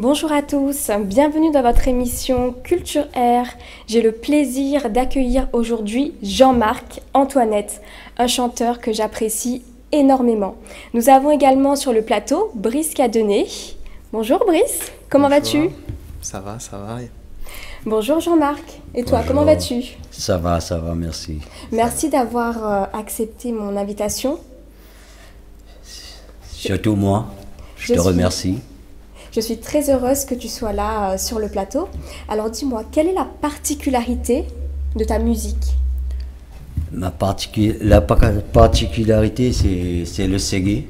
Bonjour à tous, bienvenue dans votre émission Culture Air. J'ai le plaisir d'accueillir aujourd'hui Jean-Marc Antoinette, un chanteur que j'apprécie énormément. Nous avons également sur le plateau Brice Cadenet. Bonjour Brice, comment vas-tu? Ça va, ça va. Bonjour Jean-Marc, et toi, Bonjour. comment vas-tu? Ça va, merci. Merci d'avoir accepté mon invitation. Surtout moi, je te remercie. Je suis très heureuse que tu sois là sur le plateau. Alors dis-moi, quelle est la particularité de ta musique? La particularité, c'est le ségué.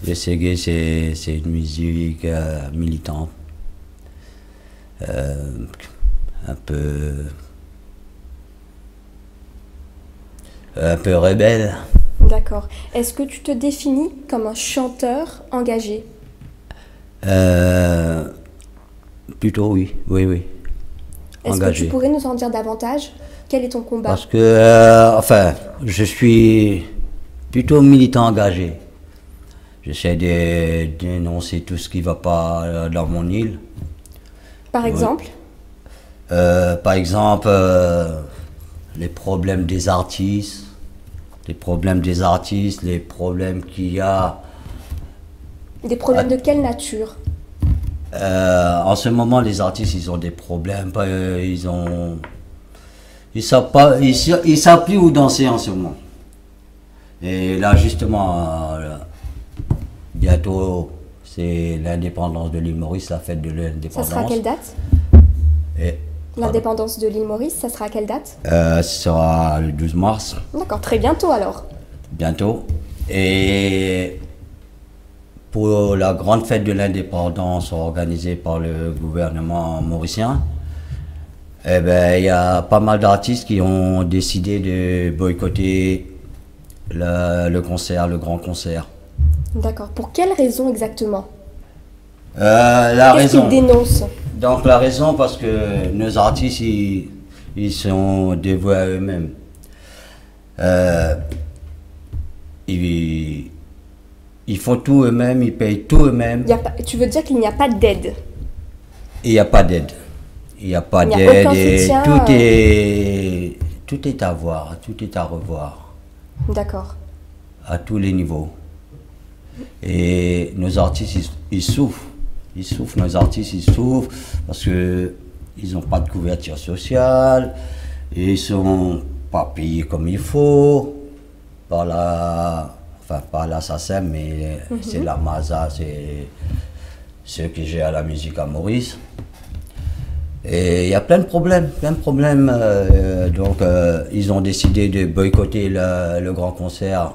Le ségué, c'est une musique militante, un peu rebelle. D'accord. Est-ce que tu te définis comme un chanteur engagé? Plutôt oui. Est-ce que Engagé. tu pourrais nous en dire davantage? Quel est ton combat? Parce que, je suis plutôt militant engagé. J'essaie de dénoncer tout ce qui ne va pas dans mon île. Par exemple? Par exemple, les problèmes des artistes, les problèmes qu'il y a. Des problèmes de quelle nature? En ce moment, les artistes, ils ont des problèmes. Ils savent plus où danser en ce moment. Et là, justement, bientôt, c'est l'indépendance de l'île Maurice, la fête de Ça l'indépendance. sera à quelle date? Et, L'indépendance de l'île Maurice, ça sera à quelle date? ce sera le 12 mars, D'accord, très bientôt alors. bientôt. Et pour la grande fête de l'indépendance organisée par le gouvernement mauricien, eh ben, il y a pas mal d'artistes qui ont décidé de boycotter le concert, le grand concert. D'accord. Pour quelle raison exactement? La Qu'est-ce raison. qu'ils dénoncent? Donc la raison, parce que nos artistes, ils sont dévoués à eux-mêmes. Ils font tout eux-mêmes, ils payent tout eux-mêmes. Tu veux dire qu'il n'y a pas d'aide? Et il n'y a pas d'aide. Il n'y a pas Il n'y a d'aide aucun et soutien, tout est à voir, tout est à revoir, D'accord. à tous les niveaux. Et nos artistes, ils souffrent. Ils souffrent, nos artistes, ils souffrent parce qu'ils n'ont pas de couverture sociale, et ils ne sont pas payés comme il faut par par la SACEM, mais c'est la MASA, c'est ceux qui gèrent la musique à Maurice. Et il y a plein de problèmes, donc ils ont décidé de boycotter le grand concert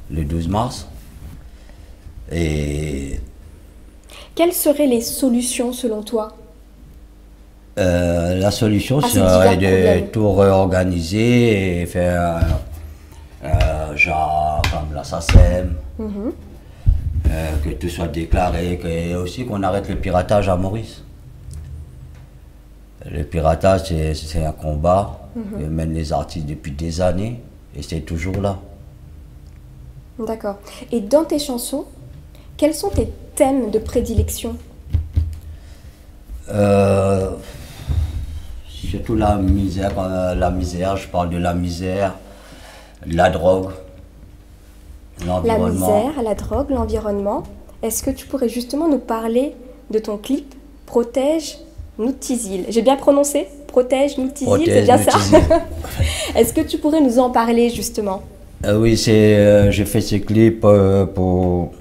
le 12 mars. Et Quelles seraient les solutions selon toi? la solution ces serait divers de problèmes. tout réorganiser et faire genre comme la SACEM, que tout soit déclaré, et aussi qu'on arrête le piratage à Maurice. Le piratage, c'est un combat que mènent les artistes depuis des années, et c'est toujours là. D'accord. Et dans tes chansons, quels sont tes thèmes de prédilection? Surtout la misère, je parle de la misère, la drogue, La l'environnement. misère, la drogue, l'environnement. Est-ce que tu pourrais justement nous parler de ton clip Protège Noutizil? J'ai bien prononcé? Protège Noutizil, c'est bien ça? Est-ce que tu pourrais nous en parler justement? Oui, j'ai fait ce clip pour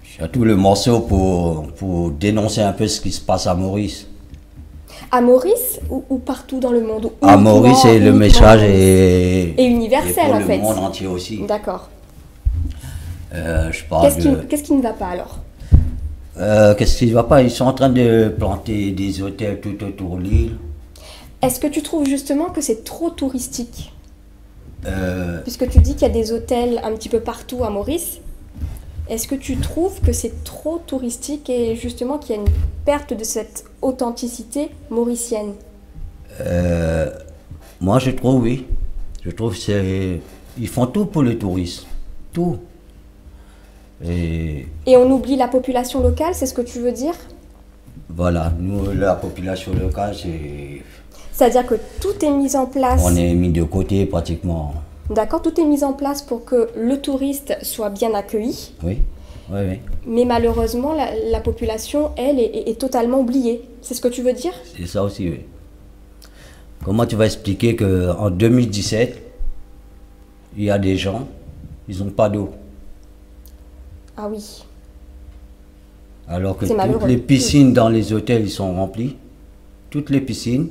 surtout le morceau pour dénoncer un peu ce qui se passe à Maurice. À Maurice ou partout dans le monde? Ou À Maurice, et le uniquement message à Maurice? est Et universel, pour en le fait. monde entier aussi. D'accord. Je parle Qu'est-ce qui ne va pas alors? qu'est-ce qui ne va pas? Ils sont en train de planter des hôtels tout autour de l'île. Est-ce que tu trouves justement que c'est trop touristique? Euh, Puisque tu dis qu'il y a des hôtels un petit peu partout à Maurice, est-ce que tu trouves que c'est trop touristique et justement qu'il y a une perte de cette authenticité mauricienne? Moi, je trouve, oui. Je trouve qu'ils font tout pour le tourisme. Tout. Et Et on oublie la population locale, c'est ce que tu veux dire? voilà, nous, la population locale, C'est-à-dire que tout est mis en place. on est mis de côté pratiquement. D'accord, tout est mis en place pour que le touriste soit bien accueilli, Oui, oui, oui. mais malheureusement, la population, elle, est totalement oubliée. C'est ce que tu veux dire? C'est ça aussi, oui. Comment tu vas expliquer qu'en 2017, il y a des gens, ils n'ont pas d'eau, Ah oui, alors que C'est malheureux. toutes les piscines dans les hôtels, ils sont remplies. Toutes les piscines.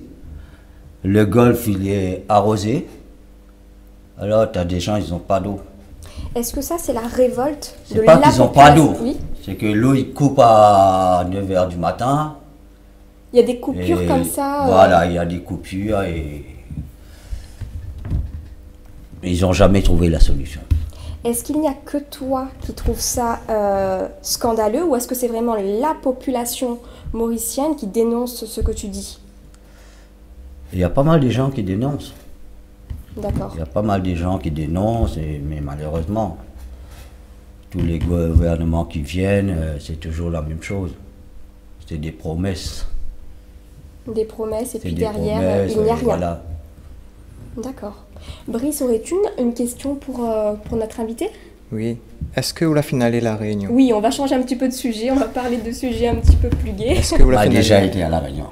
Le golf, il est arrosé. Alors, tu as des gens, ils n'ont pas d'eau. est-ce que ça, c'est la révolte de C'est pas la qu'ils n'ont pas d'eau. population? Oui, C'est que l'eau, il coupe à 9 h du matin. il y a des coupures Et comme ça. Voilà, il y a des coupures et ils n'ont jamais trouvé la solution. Est-ce qu'il n'y a que toi qui trouves ça scandaleux ou est-ce que c'est vraiment la population mauricienne qui dénonce ce que tu dis? Il y a pas mal de gens qui dénoncent. D'accord. Il y a pas mal de gens qui dénoncent, mais malheureusement, tous les gouvernements qui viennent, c'est toujours la même chose. C'est des promesses. Des promesses et C'est puis des derrière, promesses, il n'y a rien. voilà. D'accord. Brice, aurais-tu une question pour notre invité? Oui. Est-ce que vous la finale est la Réunion? Oui, on va changer un petit peu de sujet, on va parler de sujets un petit peu plus gais. Est-ce que vous On la a finale déjà été à La Réunion.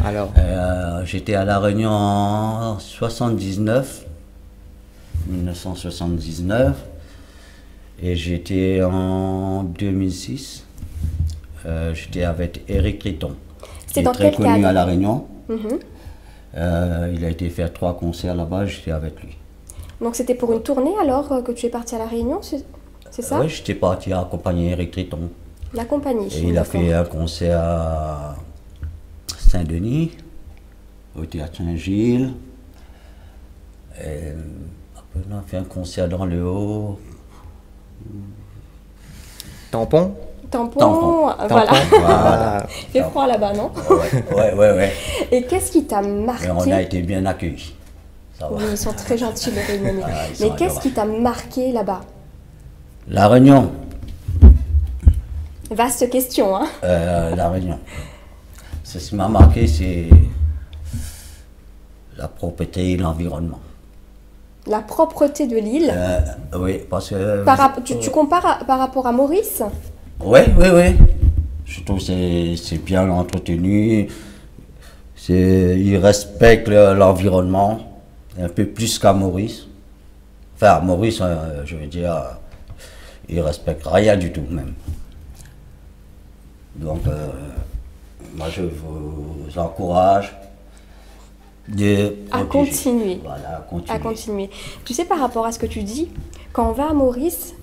Alors, J'étais à La Réunion en 1979, et j'étais en 2006. J'étais avec Eric Criton, qui C'est est dans très quel connu cadre? à La Réunion. Mhm. Il a été faire 3 concerts là-bas, j'étais avec lui. Donc c'était pour une tournée alors que tu es parti à La Réunion, c'est ça? Oui, j'étais parti accompagner Eric Criton. La compagnie. Et il a d'accord. fait un concert à Saint-Denis, au théâtre Saint-Gilles. Et après, on a fait un concert dans le Haut. tampon? Tampon, Tampon. voilà. Voilà. Il fait froid là-bas, non? Ouais. Et qu'est-ce qui t'a Mais marqué? on a été bien accueillis. Ça va. Oui, ils sont très gentils les Réunionnais. Ah, ils sont Mais qu'est-ce adorables. qui t'a marqué là-bas? La Réunion. Vaste question, hein? La Réunion. Ce qui m'a marqué, c'est la propreté et l'environnement. La propreté de l'île. Oui, parce que... Tu compares par rapport à Maurice? Oui. Je trouve que c'est bien entretenu. Il respecte l'environnement un peu plus qu'à Maurice. Enfin, à Maurice, je veux dire, il respecte rien du tout même. Donc, moi, je vous encourage À continuer. Voilà, à continuer. À continuer. Tu sais, par rapport à ce que tu dis, quand on va à Maurice,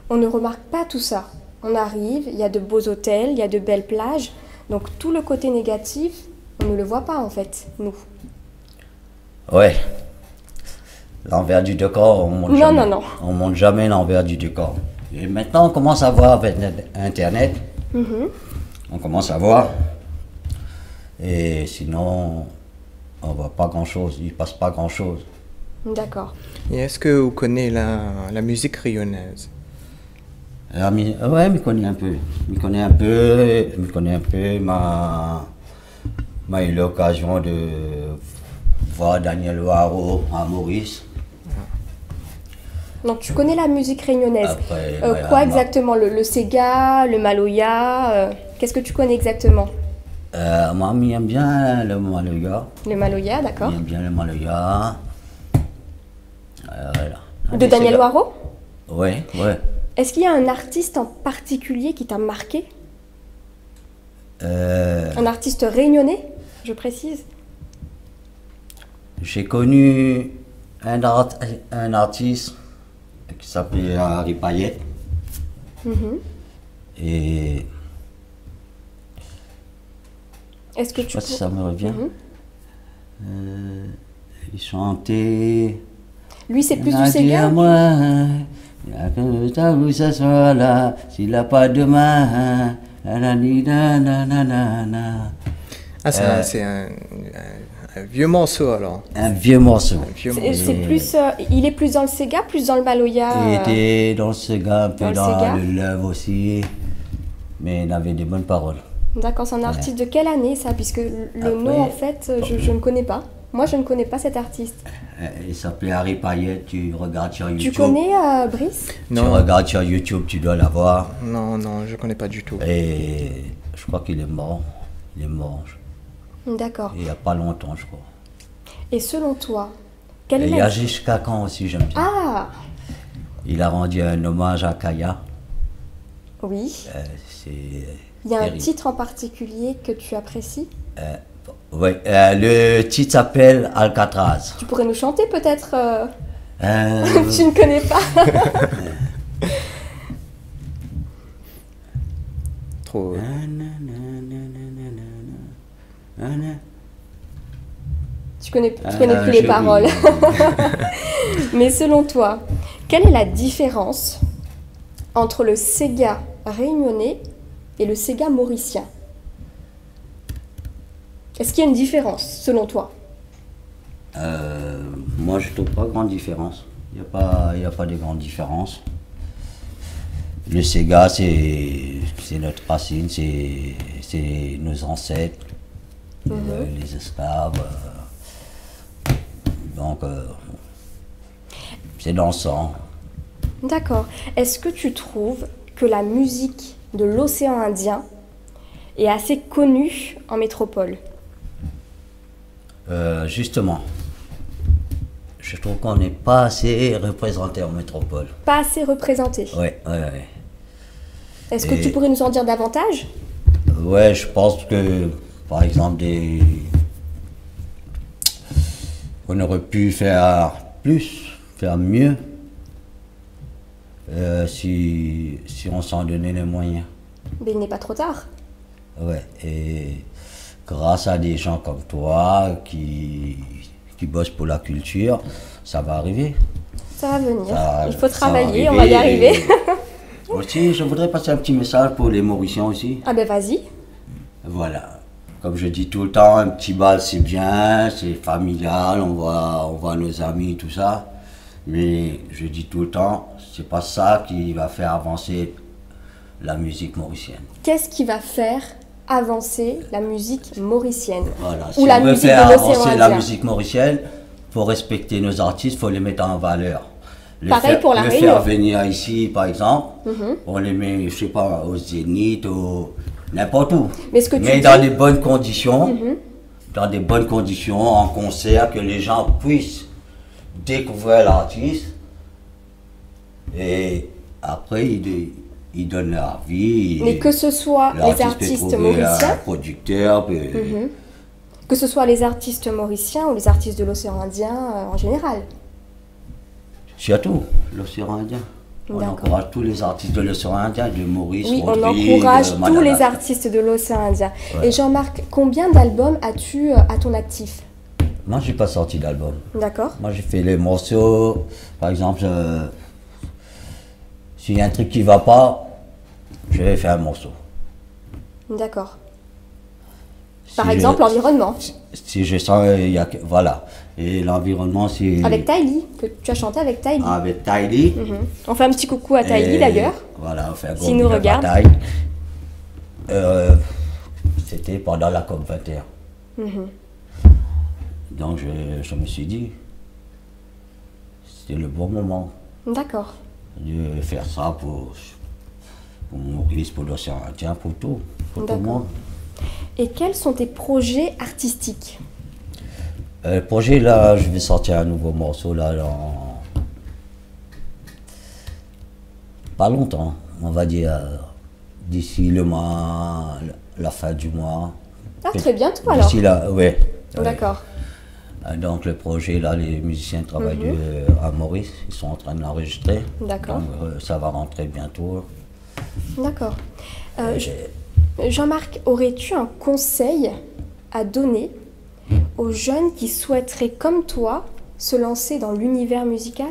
on ne remarque pas tout ça. On arrive, il y a de beaux hôtels, il y a de belles plages. Donc tout le côté négatif, on ne le voit pas en fait, nous. Ouais. L'envers du décor, on montre Non, jamais. non. On montre jamais l'envers du décor. Et maintenant, on commence à voir avec Internet. Mhm. On commence à voir. Et sinon, on voit pas grand-chose. Il passe pas grand-chose. D'accord. Et est-ce que vous connaissez la musique rayonnaise? Ouais, me connaît un peu. Me connaît un peu. M'a eu l'occasion de voir Daniel Waro à Maurice. Donc tu connais la musique réunionnaise. Après, Quoi exactement? Le Sega, le Maloya qu'est-ce que tu connais exactement? Moi, j'aime bien le Maloya. Le Maloya, d'accord. J'aime bien le Maloya. Voilà. De Daniel Waro? Ouais. Est-ce qu'il y a un artiste en particulier qui t'a marqué? Un artiste réunionnais, je précise. J'ai connu un artiste qui s'appelait Harry Payet. Mhm. Et Est-ce que je sais tu pas si ça me revient. Mhm. Il chantait. Lui, c'est plus Il a du dit Sega? à moi, il a que ça vous s'assoit là, s'il n'a pas de main. Ah, c'est un Un vieux morceau alors. Un vieux morceau. Un vieux C'est morceau. plus, il est plus dans le Sega, plus dans le Maloya. Il était dans le Sega, un peu dans le dans Sega. le Love aussi, mais il avait des bonnes paroles. D'accord, c'est un artiste de quelle année ça? Puisque le Après- nom, en fait, je ne connais pas. Moi, je ne connais pas cet artiste. Il s'appelait Harry Payet, tu regardes sur YouTube. Tu connais Brice? Tu Non, regardes sur YouTube, tu dois l'avoir. non, je connais pas du tout. Et je crois qu'il est mort. Il est mort D'accord. il n'y a pas longtemps, je crois. Et selon toi, quelle Et est il y la... a Jusqu'à quand aussi, j'aime bien. Ah, Il a rendu un hommage à Kaya. oui. C'est Il y a un terrible. titre en particulier que tu apprécies? Ouais, le titre s'appelle Alcatraz. Tu pourrais nous chanter peut-être Euh, Tu ne connais pas? Trop. Tu connais plus les j'ai paroles. oublié. Mais selon toi, quelle est la différence entre le Sega réunionnais et le Sega mauricien? Est-ce qu'il y a une différence selon toi? Moi, je trouve pas grande différence. Il n'y a pas de grande différence. Le Sega, c'est notre racine, c'est nos ancêtres, les esclaves. Donc, c'est dans le sang. D'accord. Est-ce que tu trouves que la musique de l'océan Indien est assez connue en métropole? Justement, je trouve qu'on n'est pas assez représenté en métropole. Pas assez représentée. Ouais. Est-ce que Et- tu pourrais nous en dire davantage? Ouais, je pense que, par exemple, on aurait pu faire plus, faire mieux, si on s'en donnait les moyens. Mais il n'est pas trop tard. Ouais, et grâce à des gens comme toi qui bossent pour la culture, ça va arriver. Ça va venir. Ça- Il faut ça travailler, on va y arriver. arriver. Et aussi, je voudrais passer un petit message pour les Mauriciens aussi. Ah ben vas-y. Voilà. Comme je dis tout le temps, un petit bal c'est bien, c'est familial, on voit nos amis, tout ça. Mais je dis tout le temps, c'est pas ça qui va faire avancer la musique mauricienne. Qu'est-ce qui va faire avancer la musique mauricienne? Voilà. Ou Si la on veut musique faire de l'océan avancer la Indien. musique mauricienne, faut respecter nos artistes, faut les mettre en valeur. Pareil pour la les Réunion. faire venir ici, par exemple, on les met, je sais pas, au Zénith, n'importe où. Mais ce que tu Mais dis- dans des bonnes conditions, en concert, que les gens puissent découvrir l'artiste. Et après, ils donnent leur vie. Mais que ce soit les l'artiste peut artistes trouver un mauriciens, producteur. que ce soit les artistes mauriciens ou les artistes de l'océan Indien en général. Surtout l'océan Indien. On D'accord. encourage tous les artistes de l'océan Indien, de Maurice, Oui, on Rodrigue, encourage tous Madagascar. les artistes de l'océan Indien. Ouais. Et Jean-Marc, combien d'albums as-tu à ton actif? Moi, j'ai pas sorti d'album. D'accord. Moi, j'ai fait les morceaux. Par exemple, s'il y a un truc qui va pas, je vais faire un morceau. D'accord. Si Par je- exemple, l'environnement. Si je sens, voilà. Et l'environnement, c'est Avec Tylee, que tu as chanté avec Tylee. avec Tylee. On fait un petit coucou à Tylee Et d'ailleurs. Voilà, on fait un gros S'il nous big up à regarde. Tylee. C'était pendant la COP 21. Donc je me suis dit, c'était le bon moment D'accord. de faire ça pour Maurice, pour l'océan Indien, pour tout le D'accord. monde. Et quels sont tes projets artistiques? Le projet là, je vais sortir un nouveau morceau là dans pas longtemps, on va dire d'ici le mois, la fin du mois. Ah, très bientôt alors. D'ici là, ouais. D'accord. Donc le projet là, les musiciens travaillent à Maurice, ils sont en train de l'enregistrer. D'accord. Donc ça va rentrer bientôt. D'accord. Jean-Marc, aurais-tu un conseil à donner aux jeunes qui souhaiteraient, comme toi, se lancer dans l'univers musical?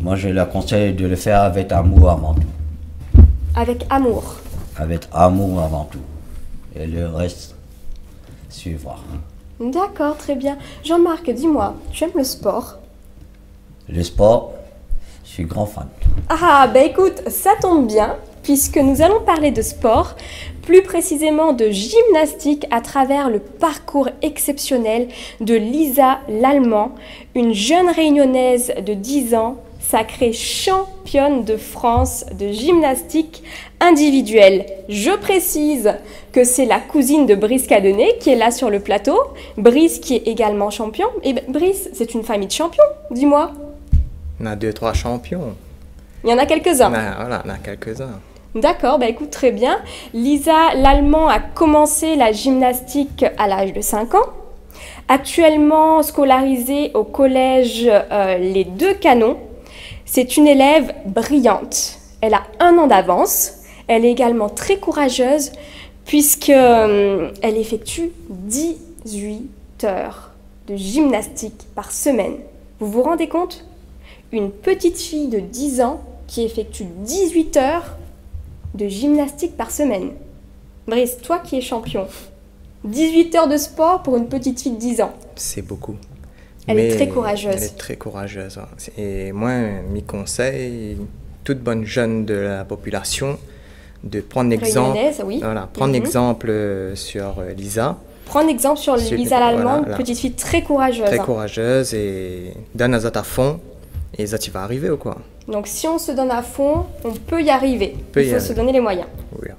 Moi je leur conseille de le faire avec amour avant tout. Avec amour. Avec amour avant tout. Et le reste, suivre. D'accord, très bien. Jean-Marc, dis-moi, tu aimes le sport? Le sport, je suis grand fan. Ah, bah écoute, ça tombe bien, puisque nous allons parler de sport, plus précisément de gymnastique à travers le parcours exceptionnel de Lisa Lallemand, une jeune réunionnaise de 10 ans, sacrée championne de France de gymnastique individuelle. Je précise que c'est la cousine de Brice Cadenet qui est là sur le plateau, Brice qui est également champion. Et Brice, c'est une famille de champions, dis-moi. On a 2-3 champions. Il y en a quelques-uns. Voilà, on a quelques-uns. D'accord, bah écoute, très bien. Lisa Lallemand a commencé la gymnastique à l'âge de 5 ans. Actuellement scolarisée au collège Les Deux Canons, c'est une élève brillante. Elle a 1 an d'avance. Elle est également très courageuse puisqu'elle effectue 18 heures de gymnastique par semaine. Vous vous rendez compte? Une petite fille de 10 ans qui effectue 18 heures de gymnastique par semaine. Brice, toi qui es champion, 18 heures de sport pour une petite fille de 10 ans. C'est beaucoup. Elle est très courageuse. Elle est très courageuse. Et moi, mes conseils, toute bonne jeune de la population, de prendre exemple, oui. Voilà, prendre exemple sur Lisa. Prendre exemple sur Lisa Lallemand, voilà. petite fille très courageuse. Très courageuse et donne à fond. Et ça, tu vas arriver ou quoi? Donc si on se donne à fond, on peut y arriver. Il faut se donner les moyens. Oui, voilà.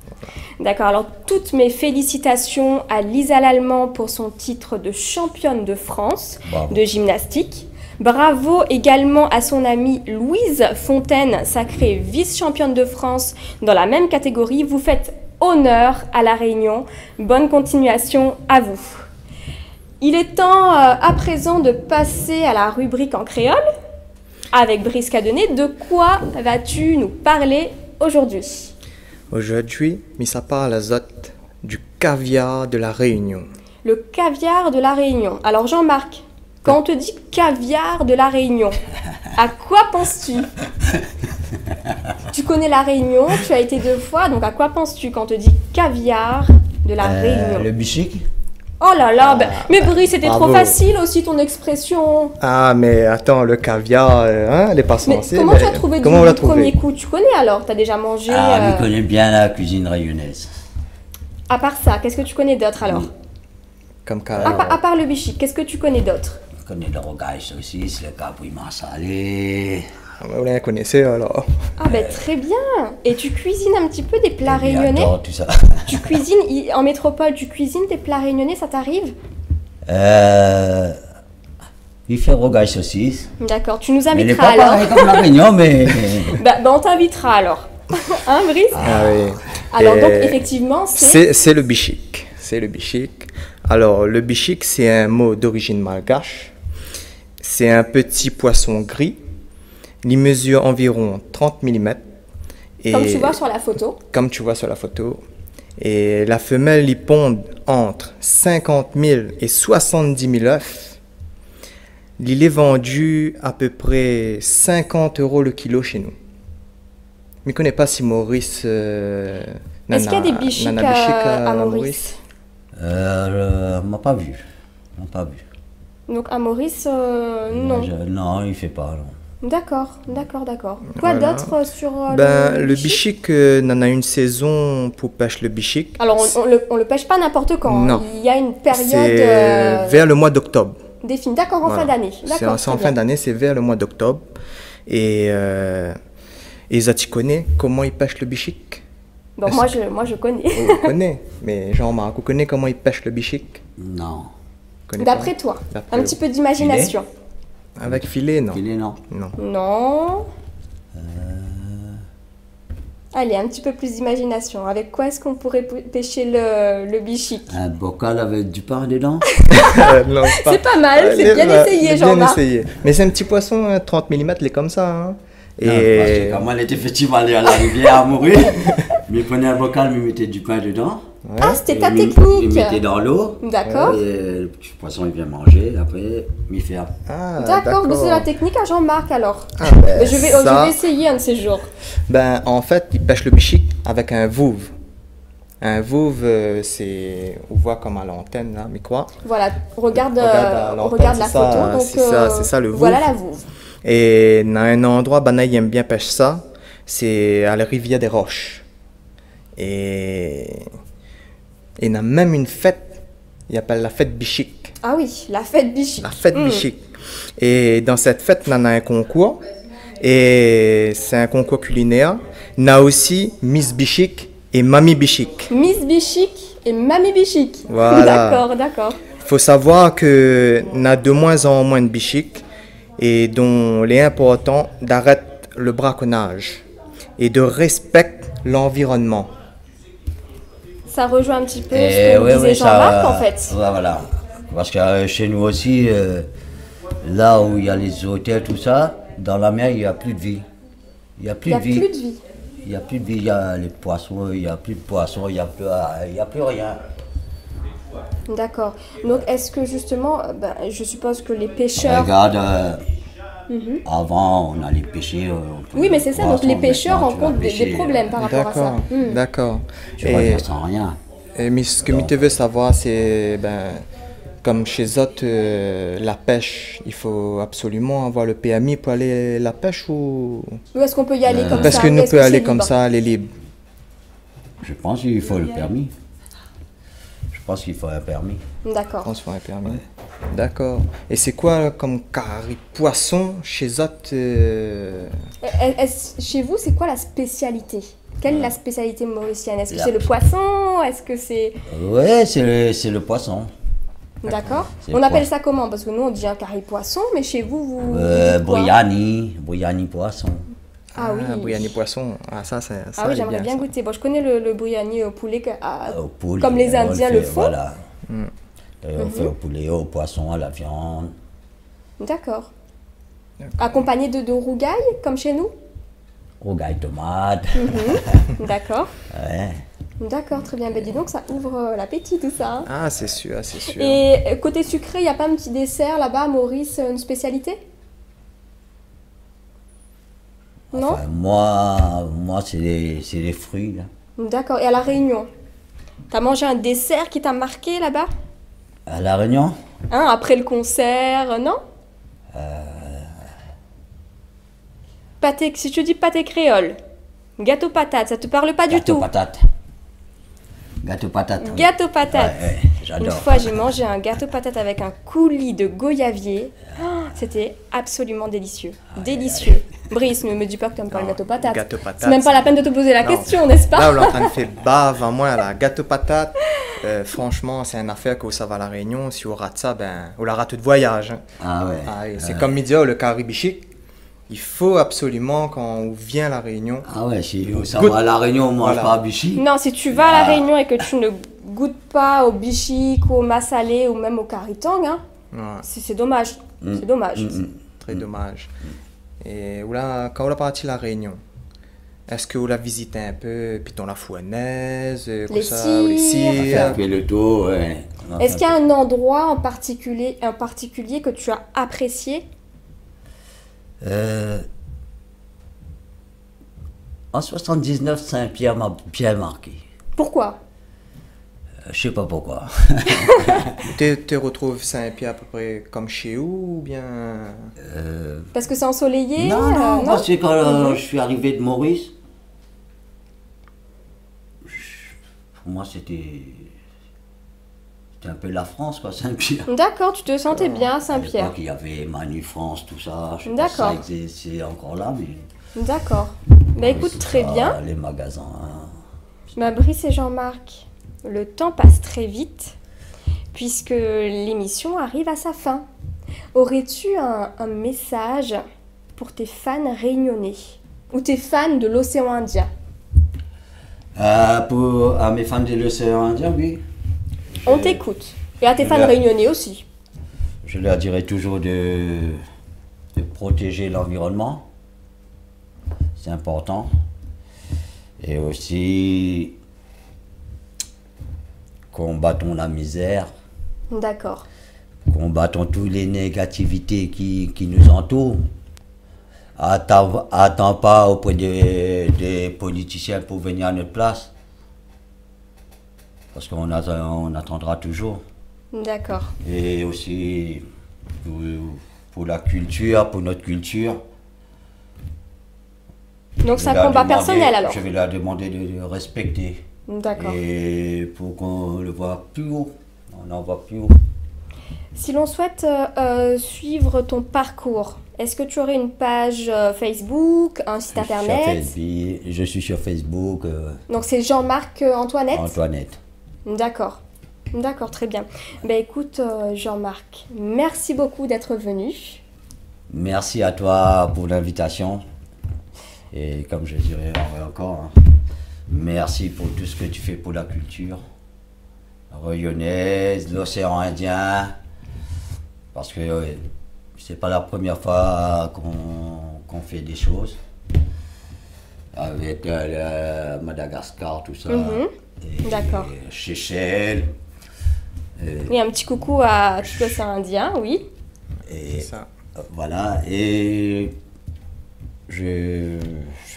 D'accord, alors toutes mes félicitations à Lisa Lallemand pour son titre de championne de France de gymnastique. Bravo également à son amie Louise Fontaine, sacrée vice-championne de France dans la même catégorie. Vous faites honneur à La Réunion. Bonne continuation à vous. Il est temps à présent de passer à la rubrique en créole. Avec Brice Cadenet, de quoi vas-tu nous parler aujourd'hui? Aujourd'hui, ça parle à Zot du caviar de la Réunion. Le caviar de la Réunion. Alors Jean-Marc, quand on te dit caviar de la Réunion, à quoi penses-tu? Tu connais la Réunion, tu as été 2 fois, donc à quoi penses-tu quand on te dit caviar de la Réunion? Le bichic. Oh là là, mais Brice, c'était trop facile aussi ton expression. Ah, mais attends, le caviar, elle est pas censée. Mais comment tu as trouvé du premier coup? Tu connais alors? Tu as déjà mangé Ah, je connais bien la cuisine réunionnaise. À part ça, qu'est-ce que tu connais d'autre alors? Comme à part le bichic, qu'est-ce que tu connais d'autre? Je connais le rogaille saucisse, le capouillement salé. Vous les connaissez alors? Ah ben très bien. Et tu cuisines un petit peu des plats réunionnais? J'adore tout ça. Tu cuisines en métropole, tu cuisines des plats réunionnais, ça t'arrive? Il fait rogaille saucisse. D'accord, tu nous inviteras alors. Il n'est pas pareil comme la Réunion, mais... on t'invitera alors. Hein, Brice? Ah oui. Alors donc effectivement, c'est le bichic. C'est le bichic. Alors le bichic, c'est un mot d'origine malgache. C'est un petit poisson gris. Il mesure environ 30 mm. Comme tu vois sur la photo. Comme tu vois sur la photo. Et la femelle, il pond entre 50 000 et 70 000 œufs. Il est vendu à peu près 50 € le kilo chez nous. Je ne connais pas si Maurice... Est-ce qu'il y a des bichics à Maurice? On m'a pas vu. Donc à Maurice, non. Non, il ne fait pas, non. D'accord. Quoi d'autre sur le bichic, on a une saison pour pêcher le bichic. Alors on le pêche pas n'importe quand. Non. Il y a une période... C'est vers le mois d'octobre. Défini. D'accord, en fin d'année. C'est en fin d'année, c'est vers le mois d'octobre. Et ça, tu connais comment ils pêchent le bichic? Bon, moi je connais. Vous connaissez, mais Jean-Marc, vous connaissez comment ils pêchent le bichic? Non. D'après toi, un petit peu d'imagination. Avec filet, non. Filet, non. Non. Allez, un petit peu plus d'imagination. Avec quoi est-ce qu'on pourrait pêcher le bichic? Un bocal avec du pain dedans. Non, c'est pas mal, c'est bien essayé, Jean-Marc. Mais c'est un petit poisson, 30 mm, il est comme ça. Hein. Et... Quand moi, elle était effectivement allée à la rivière à mourir, mais il prenait un bocal, il mettait du pain dedans. Ouais. Ah, c'était ta technique. Il mettait dans l'eau. D'accord. Et le petit poisson, il vient manger. Après, il ferme. Ah, d'accord, c'est la technique à Jean-Marc alors. Ah, je vais essayer un de ces jours. En fait, il pêche le bichic avec un vouve. Un vouve, c'est, on voit comme à l'antenne, là, mais quoi? Voilà, regarde à l'antenne, regarde la c'est ça, photo. Donc, c'est ça le vouve. voilà la vouve. Et dans un endroit, Banaï aime bien pêcher ça, c'est à la rivière des Roches. Et il y a même une fête, il appelle la fête Bichic. Ah oui, la fête Bichic. La fête Bichic. Et dans cette fête, on a un concours, et c'est un concours culinaire. On a aussi Miss Bichic et Mamie Bichic. Miss Bichic et Mamie Bichic. Voilà. D'accord, d'accord. Il faut savoir qu'on a de moins en moins de Bichic, et dont il est important d'arrêter le braconnage et de respecter l'environnement. Ça rejoint un petit peu ce que disait Jean-Marc, en fait. Ouais, voilà. Parce que chez nous aussi, là où il y a les hôtels, tout ça, dans la mer, il n'y a plus de vie. Il n'y a plus de vie. Plus de vie. Il n'y a plus de vie, il y a les poissons, il n'y a plus de poissons, il n'y a plus rien. D'accord. Donc, est-ce que justement, je suppose que les pêcheurs... Regarde, avant, on allait pêcher. Oui, mais c'est ça, donc les pêcheurs maintenant, tu vas rencontrent des pêcher, problèmes par rapport à ça. D'accord. Tu vas faire sans rien. Mais ce que je veux savoir, c'est, comme chez autres, la pêche, il faut absolument avoir le PMI pour aller à la pêche ou est-ce qu'on peut y aller comme parce ça? que nous Est-ce peut c'est aller libre? comme ça, aller libre. Je pense qu'il faut le permis. Je pense qu'il faut un permis. D'accord. On se fait un permis. D'accord. Et c'est quoi comme carré poisson chez autres Chez vous, c'est quoi la spécialité? Quelle est la spécialité mauricienne? Est-ce que La- c'est le poisson? Est-ce que c'est... Ouais, c'est le poisson. D'accord. C'est On le appelle poisson. ça comment? Parce que nous, on dit un carré poisson, mais chez vous, vous... Briani poisson. Ah oui. Briani poisson. Ah ça c'est ça. Ah oui, est j'aimerais bien ça. goûter. Bon, je connais le bouillani au poulet Au poulet, comme les on Indiens fait, le font. Voilà. On fait au poulet, au poisson, à la viande. D'accord. Accompagné de rougail, comme chez nous? Rougail tomate. D'accord. Ouais. D'accord, très bien. Ben dis donc, ça ouvre l'appétit tout ça. Hein. Ah c'est sûr, c'est sûr. Et côté sucré, il n'y a pas un petit dessert là-bas à Maurice, une spécialité? Non? Enfin, moi c'est les fruits. Là. D'accord. Et à La Réunion? T'as mangé un dessert qui t'a marqué là-bas? À La Réunion, Hein, après le concert, non? Pâté, si je te dis pâté créole, gâteau patate, ça te parle pas du gâteau tout? patate. Gâteau patate. oui. Gâteau patate. Ouais, Une j'adore. fois, j'ai mangé un gâteau patate avec un coulis de goyavier. Ah, c'était absolument délicieux. Délicieux. Brice, ne me dis pas que tu n'aimes pas le Non, gâteau patate. gâteau patate, C'est même pas la peine de te poser la Non. question, n'est-ce pas? Là, on est en train de faire bave à moi, là. Gâteau patate, franchement, c'est une affaire que ça va à La Réunion. Si on rate ça, on la rate de voyage. Hein. Ah ouais. Ah, et c'est comme midi, le caribichic. Il faut absolument, quand on vient à La Réunion, Ah ouais, si ça Goûte. va à La Réunion, on mange Voilà. pas à Bichy. Non, si tu vas à La Réunion et que tu ne goûtes pas au bichic, au massalé ou même au caritang, hein, ouais, c'est dommage. C'est dommage. très dommage. Et quand on a parti à La Réunion, est-ce que vous la visitez un peu, Piton la Fouanaise, Les ça, cires. les On a cires. fait le tour, ouais. On a Est-ce fait qu'il y a un endroit en particulier que tu as apprécié? En 79, Saint-Pierre m'a bien marqué. Pourquoi? Je sais pas pourquoi. Tu retrouves Saint-Pierre à peu près comme chez vous ou bien... Parce que c'est ensoleillé? Non, moi c'est quand je suis arrivé de Maurice. Pour moi c'était un peu la France quoi, Saint-Pierre. D'accord, tu te sentais bien à À Saint-Pierre. l'époque, il y avait Manu France, tout ça. Je sais pas D'accord. si c'est encore là, mais. D'accord. Bah écoute, c'est très ça, bien. Les magasins. Bah, Brice et Jean-Marc, le temps passe très vite puisque l'émission arrive à sa fin. Aurais-tu un message pour tes fans réunionnais ou tes fans de l'océan Indien? À mes fans de l'océan Indien, oui. On t'écoute. Et à tes fans Là. réunionnais aussi. Je leur dirais toujours de protéger l'environnement. C'est important. Et aussi, combattons la misère, D'accord. combattons toutes les négativités qui nous entourent. Attends pas auprès des politiciens pour venir à notre place. parce on attendra toujours. D'accord. Et aussi pour la culture, pour notre culture. Donc c'est un combat personnel alors? Je vais leur demander de respecter. D'accord. Et pour qu'on le voit plus haut, on en voit plus haut. Si l'on souhaite suivre ton parcours, est-ce que tu aurais une page Facebook, un site internet? Je suis sur Facebook. Donc c'est Jean-Marc Antoinette? Antoinette. D'accord. D'accord, très bien. Ben écoute Jean-Marc, merci beaucoup d'être venu. Merci à toi pour l'invitation. Et comme je dirais encore, hein, merci pour tout ce que tu fais pour la culture rayonnaise, l'océan Indien. Parce que c'est pas la première fois qu'on fait des choses. Avec Madagascar, tout ça. D'accord. Seychelles. Et un petit coucou à tout l'océan Indien, oui. Et ça. Voilà. Et je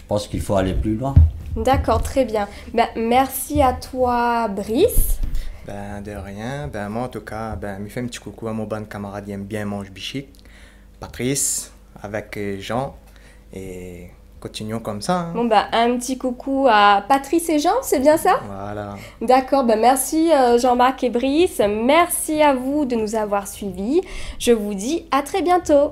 pense qu'il faut aller plus loin. D'accord, très bien. Ben, merci à toi, Brice. Ben, de rien. Ben, moi, en tout cas, je fais un petit coucou à mon bon camarade qui aime bien manger bichic, Patrice, avec Jean. Et continuons comme ça. Hein. Bon, ben, un petit coucou à Patrice et Jean, c'est bien ça? Voilà. D'accord, ben merci Jean-Marc et Brice. Merci à vous de nous avoir suivis. Je vous dis à très bientôt.